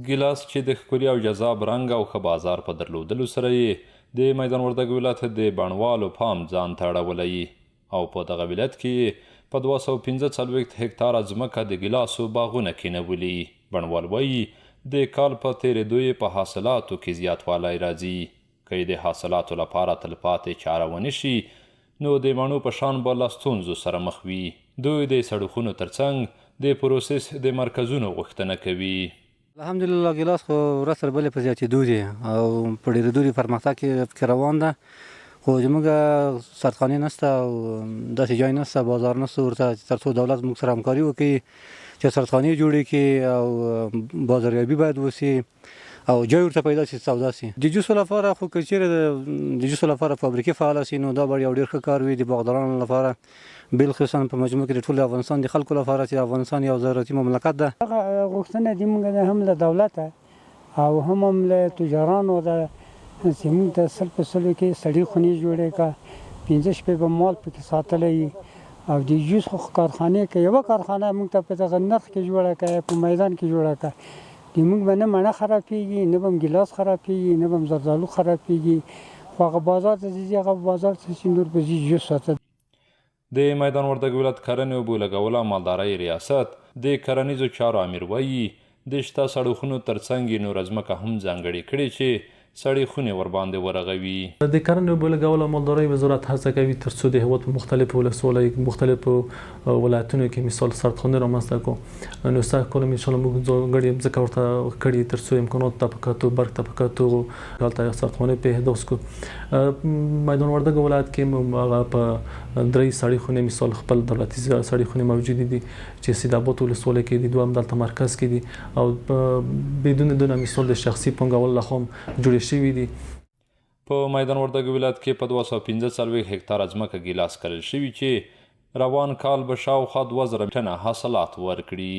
ګیلاس چې د ښکلي او جذاب رنګ او ښه بازار په درلودلو سره یې د میدان وردګو ولایت د بڼوالو پام ځان ته اړولی او په دغه ولایت کې په 245 هکتاره ځمکه د ګیلاسو باغونه کینولي. بڼوال وایي د کال په تېرېدو یې په حاصلاتو کې زیاتوالی راځي. که د حاصلاتو لپاره تلپاتې چاره ونه شي نو د مڼو په شان به له ستونزو سره مخ وي. دوی د سړکونو ترڅنګ د پروسس د مرکزونو غوښتنه کوي. الحمدلله ګیلاس خو ورځ تر بلې په زیاتېدو دي او په ډېرېدو دي پرمختګ کې روان ده، خو زموږ سرخانې نشته او داسې ځای نشته، بازار نشته ورته تر څو دولت موږ سره همکاري وکړي چې سرخانې جوړې کړي او بازاریابي باید وشي او جای ورته پیدا شي، سودا شي. د جوسو لپاره خو که چېرې د جوسو لپاره فابریکې فعاله شي نو دا به یو ډېر ښه کار وي د باغدارانو لپاره، بالخصوصا په مجموع کې د ټول افغانستان د خلکو لپاره چې افغانستان یو زراعتي مملکت ده. هغه غوښتنه دې موږ هم له دولته او هم له تجارانو ده چې موږ ته سل په سلو کې سړې خونې جوړې کړه، 15 شپې به مال پکې ساتلی او د جوس کارخانې کې یوه کارخانه موږ ته په دغه نرخ کې جوړه کړه، په میدان کې جوړه کړه. د موږ به نه مڼه خرابېږي، نه به ګیلاس خرابېږي، نه به زردالو خرابېږي، خو هغه بازار ته ځي، هغه بازار ته چې نور به ځي جوس ساته. د میدان وردګو ولایت کرنې اوبو لګولو مالدارۍ ریاست د کرنیزو چارو امیر وایي د شته سړکونو ترڅنګ یې نوره ځمکه هم ځانګړې کړې چې سړې خونې ورباندې ورغوي. د کرنې اوبو لګولو مالدارۍ وزارت هڅه کوي تر څو د هېواد په مختلفو ولسوالیو مختلفو ولایتونو کې مثال سړکخانې رامنځته کړو. نو سږ کال انشاءالله موږ ځانګړې ځمکه ورته کړې تر څو امکانات ته په کتو برق ته په کتو هلته سړکخانې په احداث کړو. میدان وردګو ولایت کې هغه په 3 سړې خونې مثال خپل دولتي سړې خونې موجودې دي چې سیدآباد ولسوالۍ کې دي، 2 دلته مرکز کې دي او بدون دونه مثال د شخصي پانګوال لخوا جوړې شوي دي. په میدان وردګو ولایت کې په 245 هکتاره ځمکه ګیلاس کرل شوي چې روان کال به شاوخوا 2000 ټنه حاصلات ورکړي.